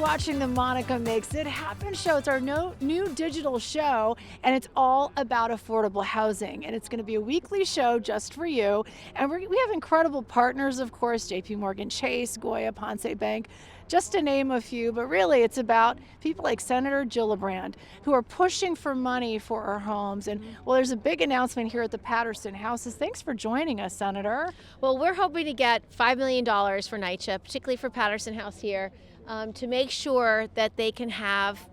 watching the Monica Makes It Happen show. It's our new digital show, and it's all about affordable housing. And it's going to be a weekly show just for you. And we have incredible partners, of course, JP Morgan Chase, Goya, Ponce Bank, just to name a few. But really, it's about people like Senator Gillibrand, who are pushing for money for our homes. And well, there's a big announcement here at the Patterson Houses. Thanks for joining us, Senator. Well, we're hoping to get $5 million for NYCHA, particularly for Patterson House here, to make sure that they can have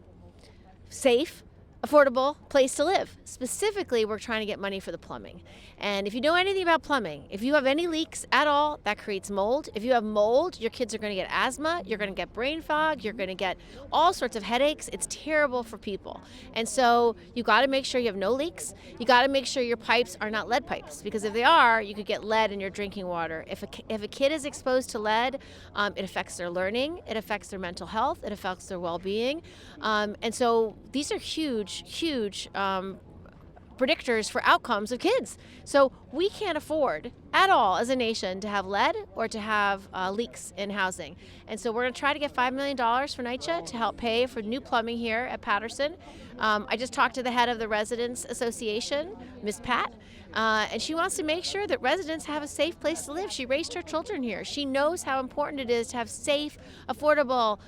safe, affordable place to live. Specifically, we're trying to get money for the plumbing. And if you know anything about plumbing, if you have any leaks at all, that creates mold. If you have mold, your kids are going to get asthma, you're going to get brain fog, you're going to get all sorts of headaches. It's terrible for people. And so you got to make sure you have no leaks. You got to make sure your pipes are not lead pipes, because if they are, you could get lead in your drinking water. If a kid is exposed to lead, it affects their learning, it affects their mental health, it affects their well-being. And so these are huge predictors for outcomes of kids. So we can't afford at all as a nation to have lead or to have leaks in housing. And so we're going to try to get $5 million for NYCHA to help pay for new plumbing here at Patterson. I just talked to the head of the Residents Association, Miss Pat, and she wants to make sure that residents have a safe place to live. She raised her children here. She knows how important it is to have safe, affordable,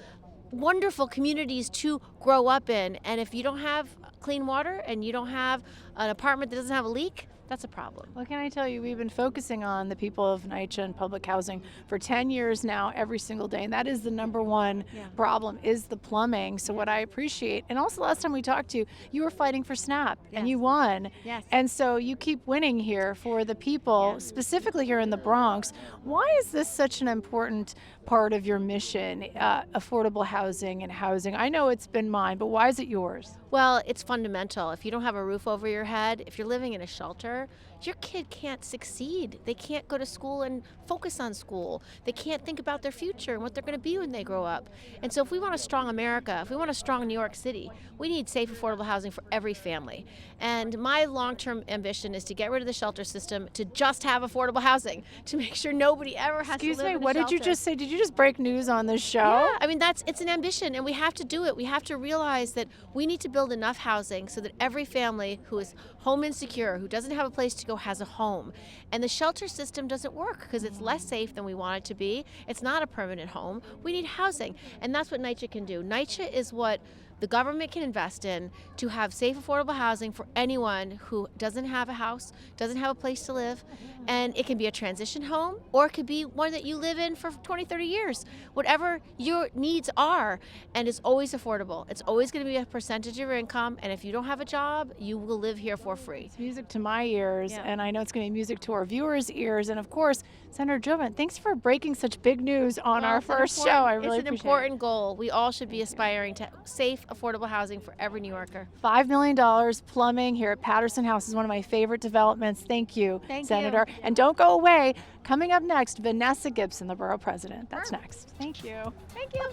wonderful communities to grow up in. And if you don't have clean water and you don't have an apartment that doesn't have a leak, that's a problem. Well, can I tell you, we've been focusing on the people of NYCHA and public housing for 10 years now, every single day, and that is the number one problem, is the plumbing. So what I appreciate, and also last time we talked to you, you were fighting for SNAP, and you won. Yes. And so you keep winning here for the people, specifically here in the Bronx. Why is this such an important part of your mission, affordable housing and housing? I know it's been mine, but why is it yours? Well, it's fundamental. If you don't have a roof over your head, if you're living in a shelter, your kid can't succeed. They can't go to school and focus on school. They can't think about their future and what they're going to be when they grow up. And so if we want a strong America, if we want a strong New York City, we need safe, affordable housing for every family. And my long-term ambition is to get rid of the shelter system, to just have affordable housing, to make sure nobody ever has to live in a shelter. Excuse me, what did you just say? Did you just break news on this show? Yeah, I mean, it's an ambition, and we have to do it. We have to realize that we need to build enough housing so that every family who is home insecure, who doesn't have a place to go, has a home. And the shelter system doesn't work because it's less safe than we want it to be. It's not a permanent home. We need housing, and that's what NYCHA can do. NYCHA is what the government can invest in to have safe, affordable housing for anyone who doesn't have a house, doesn't have a place to live. And it can be a transition home, or it could be one that you live in for 20, 30 years, whatever your needs are. And it's always affordable. It's always going to be a percentage of your income. And if you don't have a job, you will live here for free. It's music to my ears, and I know it's going to be music to our viewers' ears. And of course, Senator Gillibrand, thanks for breaking such big news on our first show. I really appreciate it. It's an important goal. We all should be aspiring to safe, affordable housing for every New Yorker. $5 million plumbing here at Patterson House is one of my favorite developments. Thank you, Senator. And don't go away. Coming up next, Vanessa Gibson, the Borough President. That's next. Thank you. Thank you.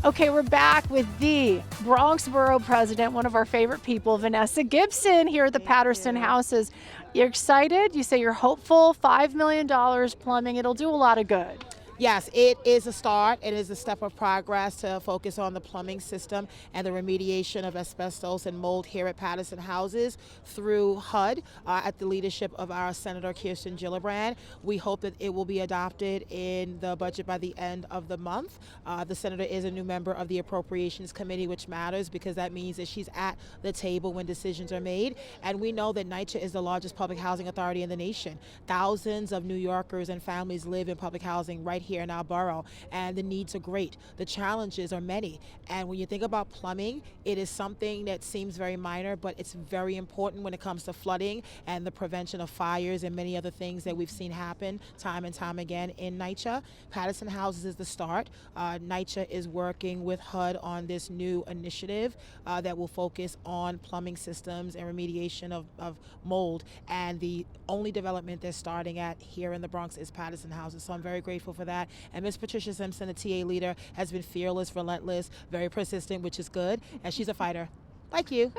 Okay, we're back with the Bronx Borough President, one of our favorite people, Vanessa Gibson, here at the Patterson Houses. You're excited? You say you're hopeful. $5 million plumbing. It'll do a lot of good. Yes, it is a start. It is a step of progress to focus on the plumbing system and the remediation of asbestos and mold here at Patterson Houses through HUD at the leadership of our Senator Kirsten Gillibrand. We hope that it will be adopted in the budget by the end of the month. The Senator is a new member of the Appropriations Committee, which matters because that means that she's at the table when decisions are made. And we know that NYCHA is the largest public housing authority in the nation. Thousands of New Yorkers and families live in public housing right here in our borough, and the needs are great. The challenges are many. And when you think about plumbing, it is something that seems very minor, but it's very important when it comes to flooding and the prevention of fires and many other things that we've seen happen time and time again in NYCHA. Patterson Houses is the start. NYCHA is working with HUD on this new initiative that will focus on plumbing systems and remediation of mold. And the only development they're starting at here in the Bronx is Patterson Houses. So I'm very grateful for that. And Ms. Patricia Simpson, the TA leader, has been fearless, relentless, very persistent, which is good, and she's a fighter. Like you.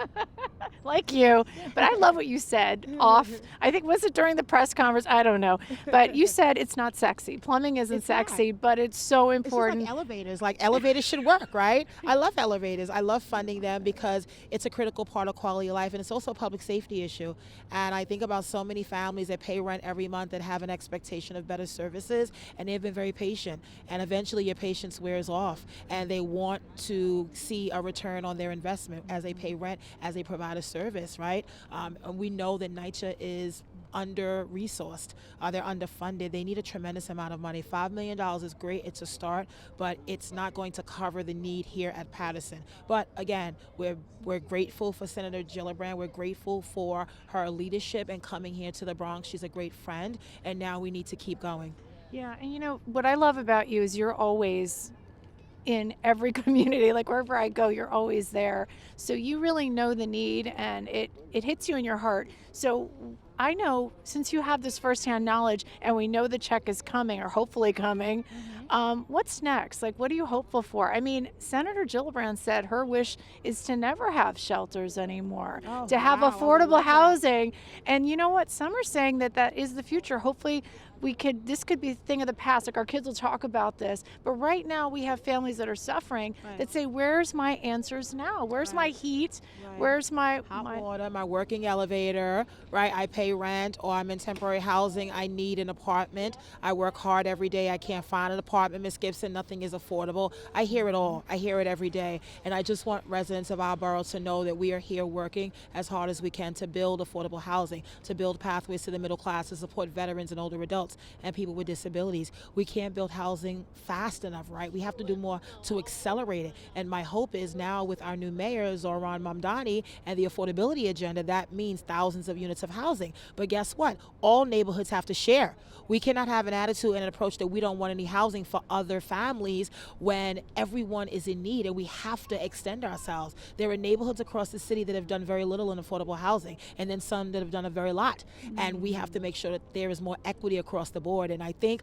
Like you. But I love what you said off. I think, was it during the press conference? I don't know. But you said it's not sexy. Plumbing isn't It's not. sexy, but it's so It's just important. like elevators. Like elevators should work, right? I love elevators. I love funding them because it's a critical part of quality of life, and it's also a public safety issue. And I think about so many families that pay rent every month that have an expectation of better services, and they've been very patient. And eventually your patience wears off, and they want to see a return on their investment as they pay rent, as they provide a service, right? And we know that NYCHA is under-resourced. They're underfunded. They need a tremendous amount of money. $5 million is great. It's a start, but it's not going to cover the need here at Patterson. But again, we're grateful for Senator Gillibrand. We're grateful for her leadership and coming here to the Bronx. She's a great friend, and now we need to keep going. Yeah, and you know, what I love about you is you're always in every community. Like wherever I go, you're always there. So you really know the need, and it hits you in your heart. So I know, since you have this firsthand knowledge and we know the check is coming, or hopefully coming, what's next? Like, what are you hopeful for? I mean, Senator Gillibrand said her wish is to never have shelters anymore, to have wow, I would affordable love that. housing. And you know what? Some are saying that that is the future. Hopefully this could be a thing of the past. Like our kids will talk about this. But right now we have families that are suffering that say, where's my answers now? Where's my heat? Where's my hot water, my working elevator, right? I pay rent, or I'm in temporary housing. I need an apartment. I work hard every day. I can't find an apartment, Miss Gibson. Nothing is affordable. I hear it all. I hear it every day. And I just want residents of our borough to know that we are here working as hard as we can to build affordable housing, to build pathways to the middle class, to support veterans and older adults and people with disabilities. We can't build housing fast enough, right? We have to do more to accelerate it. And my hope is now with our new mayor, Zoran Mamdani, and the affordability agenda, that means thousands of units of housing. But guess what? All neighborhoods have to share. We cannot have an attitude and an approach that we don't want any housing for other families when everyone is in need, and we have to extend ourselves. There are neighborhoods across the city that have done very little in affordable housing, and then some that have done a very lot. And we have to make sure that there is more equity across the board. And I think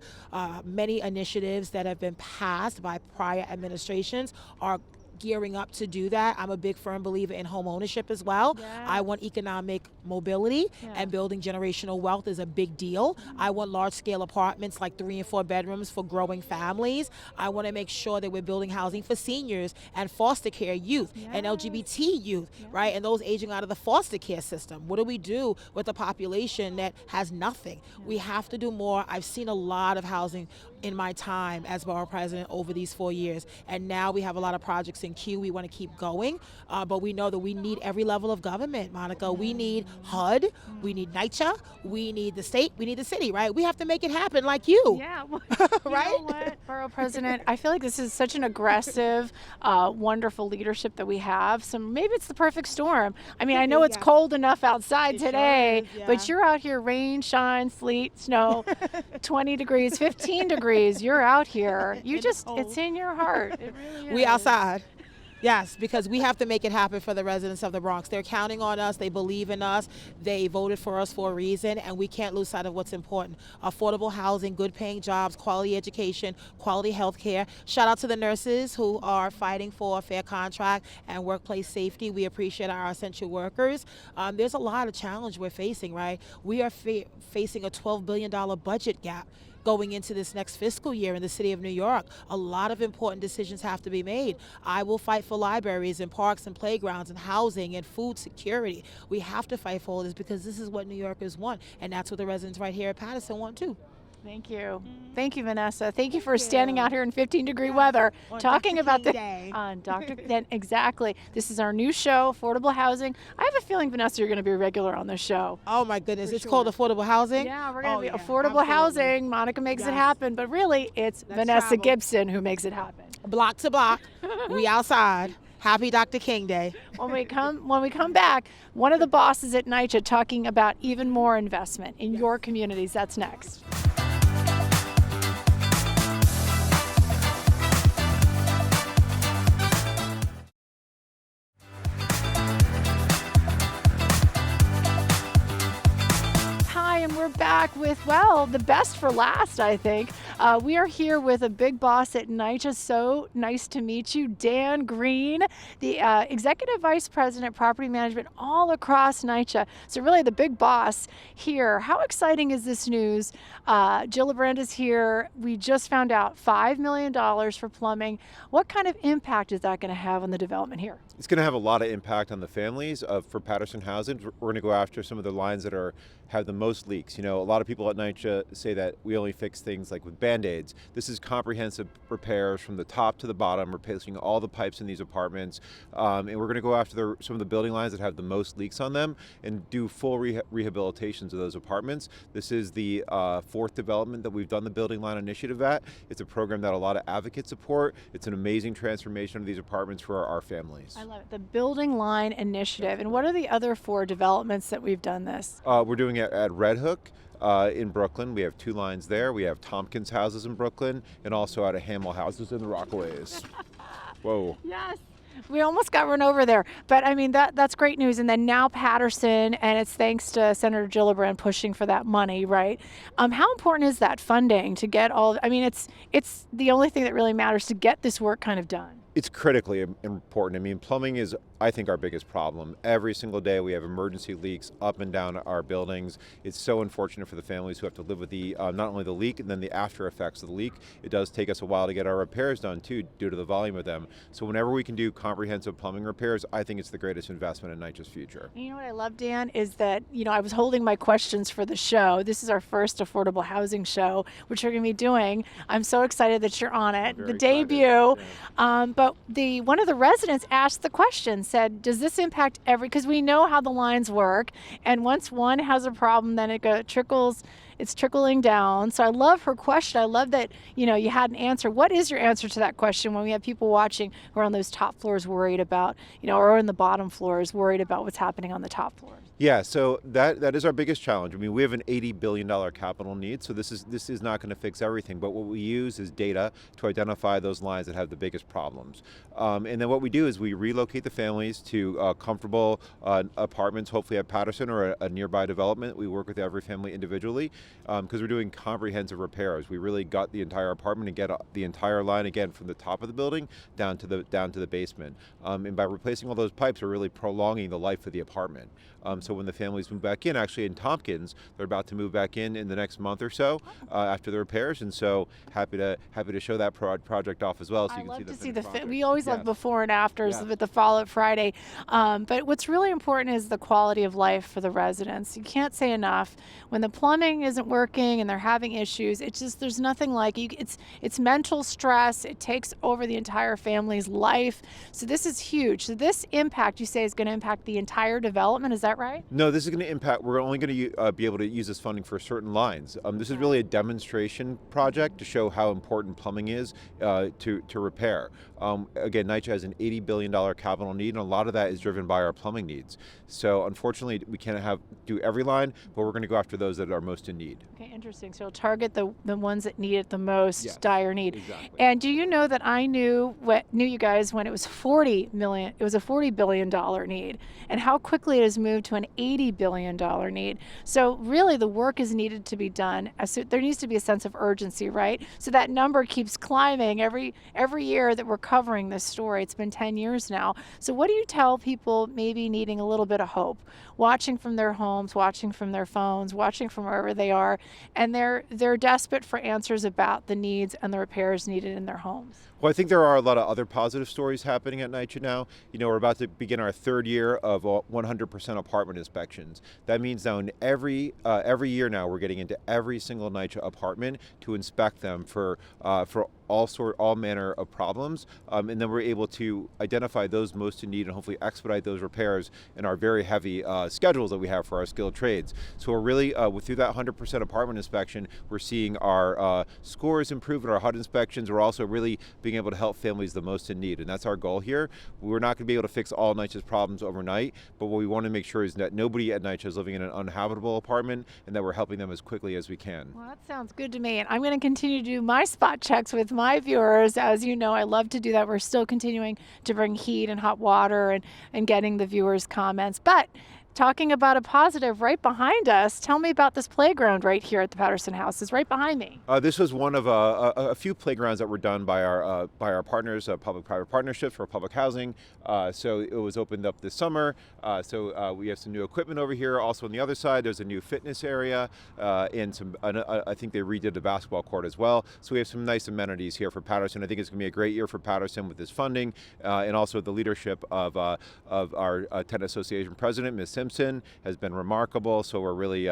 many initiatives that have been passed by prior administrations are gearing up to do that. I'm a big firm believer in home ownership as well. I want economic mobility, and building generational wealth is a big deal. I want large scale apartments like 3 and 4 bedrooms for growing families. I want to make sure that we're building housing for seniors and foster care youth and LGBT youth, right? And those aging out of the foster care system. What do we do with a population that has nothing? We have to do more. I've seen a lot of housing in my time as borough president over these 4 years, and now we have a lot of projects in queue. We want to keep going, but we know that we need every level of government, Monica. We need HUD, we need NYCHA, we need the state, we need the city, right? We have to make it happen like you. Yeah, well, right? You know what, Borough President, I feel like this is such an aggressive, wonderful leadership that we have. So maybe it's the perfect storm. I mean, I know it's cold enough outside today, but you're out here, rain, shine, sleet, snow, 20 degrees, 15 degrees. You're out here. You just, it's in your heart. It really is. We outside. Yes, because we have to make it happen for the residents of the Bronx. They're counting on us. They believe in us. They voted for us for a reason, and we can't lose sight of what's important. Affordable housing, good paying jobs, quality education, quality health care. Shout out to the nurses who are fighting for a fair contract and workplace safety. We appreciate our essential workers. There's a lot of challenge we're facing, right? We are facing a $12 billion budget gap going into this next fiscal year in the city of New York. A lot of important decisions have to be made. I will fight for libraries and parks and playgrounds and housing and food security. We have to fight for all this because this is what New Yorkers want, and that's what the residents right here at Patterson want too. Thank you. Thank you, Vanessa. Thank you for standing out here in 15-degree weather, talking about this on Dr. Then exactly. This is our new show, Affordable Housing. I have a feeling, Vanessa, you're going to be a regular on this show. Oh my goodness, it's called Affordable Housing? Yeah, we're going to be Affordable Housing. Monica makes it happen, but really it's Vanessa Gibson who makes it happen. Block to block, we outside. Happy Dr. King Day. When we come back, one of the bosses at NYCHA talking about even more investment in your communities. That's next. And we're back with, well, the best for last, I think. We are here with a big boss at NYCHA. So nice to meet you, Dan Green, the Executive Vice President, Property Management all across NYCHA. So really the big boss here. How exciting is this news? Gillibrand is here. We just found out $5 million for plumbing. What kind of impact is that going to have on the development here? It's going to have a lot of impact on the families for Patterson Housing. We're going to go after some of the lines that have the most leaks. You know, a lot of people at NYCHA say that we only fix things like with Band-Aids. This is comprehensive repairs from the top to the bottom, replacing all the pipes in these apartments. And we're going to go after some of the building lines that have the most leaks on them and do full rehabilitations of those apartments. This is the fourth development that we've done the building line initiative at. It's a program that a lot of advocates support. It's an amazing transformation of these apartments for our families. I love it. The building line initiative. And what are the other 4 developments that we've done this? We're doing it at Red Hook in Brooklyn. We have 2 lines there. We have Tompkins houses in Brooklyn and also out of Hamel houses in the Rockaways. Whoa. Yes. We almost got run over there, but I mean that's great news. And then now Patterson, and it's thanks to Senator Gillibrand pushing for that money, right? How important is that funding to get all? I mean, it's the only thing that really matters to get this work kind of done. It's critically important. I mean, plumbing is, I think, our biggest problem. Every single day we have emergency leaks up and down our buildings. It's so unfortunate for the families who have to live with the not only the leak and then the after effects of the leak. It does take us a while to get our repairs done too, due to the volume of them. So whenever we can do comprehensive plumbing repairs, I think it's the greatest investment in NYCHA's future. And you know what I love, Dan, is that, I was holding my questions for the show. This is our first affordable housing show, which we're going to be doing. I'm so excited that you're on it. The debut. Yeah. But one of the residents asked the question, said, does this impact because we know how the lines work, and once one has a problem, then it's trickling down. So I love her question. I love that, you had an answer. What is your answer to that question when we have people watching who are on those top floors worried about, or in the bottom floors worried about what's happening on the top floors? Yeah, so that is our biggest challenge. I mean, we have an $80 billion capital need, so this is not going to fix everything. But what we use is data to identify those lines that have the biggest problems. And then what we do is we relocate the families to comfortable apartments, hopefully at Patterson or a nearby development. We work with every family individually because we're doing comprehensive repairs. We really gut the entire apartment and get the entire line again from the top of the building down to the basement. And by replacing all those pipes, we're really prolonging the life of the apartment. So when the families move back in, actually in Tompkins, they're about to move back in the next month or so after the repairs, and so happy to show that project off as well. So you can see the we always love before and afters with the Follow-Up Friday. But what's really important is the quality of life for the residents. You can't say enough. When the plumbing isn't working and they're having issues, there's nothing like it's mental stress. It takes over the entire family's life. So this is huge. So this impact, you say, is going to impact the entire development. Is that right? No, this is going to impact. We're only going to be able to use this funding for certain lines. This is really a demonstration project to show how important plumbing is to repair. Again, NYCHA has an $80 billion capital need, and a lot of that is driven by our plumbing needs. So unfortunately, we can't do every line, but we're going to go after those that are most in need. Okay, interesting. So target the ones that need it the most, dire need. Exactly. And do you know that I knew you guys when it was $40 million? It was a $40 billion need, and how quickly it has moved to an $80 billion need. So really, the work is needed to be done. So there needs to be a sense of urgency, right? So that number keeps climbing every year that we're covering this story. It's been 10 years now. So what do you tell people maybe needing a little bit of hope, watching from their homes, watching from their phones, watching from wherever they are, and they're desperate for answers about the needs and the repairs needed in their homes? Well, I think there are a lot of other positive stories happening at NYCHA now. We're about to begin our 3rd year of 100% apartment inspections. That means now in every year now we're getting into every single NYCHA apartment to inspect them for all manner of problems, and then we're able to identify those most in need and hopefully expedite those repairs in our very heavy schedules that we have for our skilled trades. So we're really through that 100% apartment inspection, we're seeing our scores improve in our HUD inspections. We're also really being able to help families the most in need, and that's our goal here. We're not going to be able to fix all NYCHA's problems overnight, but what we want to make sure is that nobody at NYCHA is living in an uninhabitable apartment, and that we're helping them as quickly as we can. Well, that sounds good to me, and I'm going to continue to do my spot checks with my viewers. As you know, I love to do that. We're still continuing to bring heat and hot water and getting the viewers' comments, but talking about a positive right behind us. Tell me about this playground right here at the Patterson House. It's right behind me. This was one of a few playgrounds that were done by our partners, public-private partnerships for public housing. So it was opened up this summer. So we have some new equipment over here. Also on the other side, there's a new fitness area and some. I think they redid the basketball court as well. So we have some nice amenities here for Patterson. I think it's going to be a great year for Patterson with this funding and also the leadership of our tenant association president, Ms. Simpson, has been remarkable. So we're really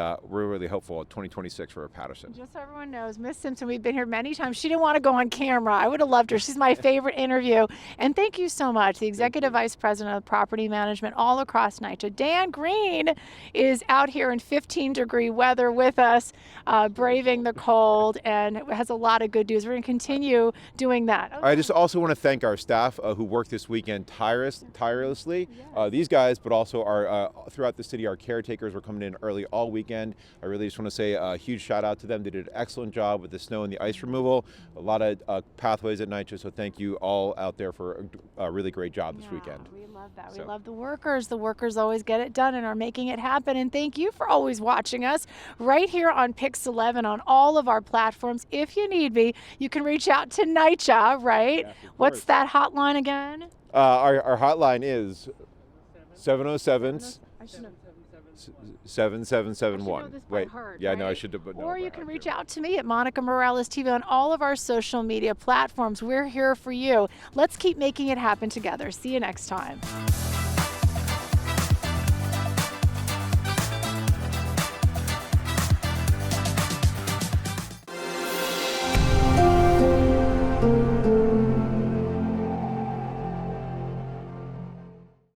hopeful at 2026 for Patterson. Just so everyone knows, Ms. Simpson, we've been here many times. She didn't want to go on camera. I would have loved her. She's my favorite interview. And thank you so much, the Executive Vice President of Property Management all across NYCHA. Dan Green is out here in 15-degree weather with us, braving the cold, and has a lot of good news. We're going to continue doing that. Okay. I just also want to thank our staff who worked this weekend tirelessly. Yes. These guys, but also our throughout the city, our caretakers were coming in early all weekend. I really just want to say a huge shout out to them. They did an excellent job with the snow and the ice removal. A lot of pathways at NYCHA, so thank you all out there for a really great job this weekend. We love that. We love the workers. The workers always get it done and are making it happen. And thank you for always watching us right here on Pix 11 on all of our platforms. If you need me, you can reach out to NYCHA, right? Yes, What's that hotline again? Our hotline is 707 7771. Wait, yeah, right? no, I should have. Or you can reach out to me at Monica Morales TV on all of our social media platforms. We're here for you. Let's keep making it happen together. See you next time.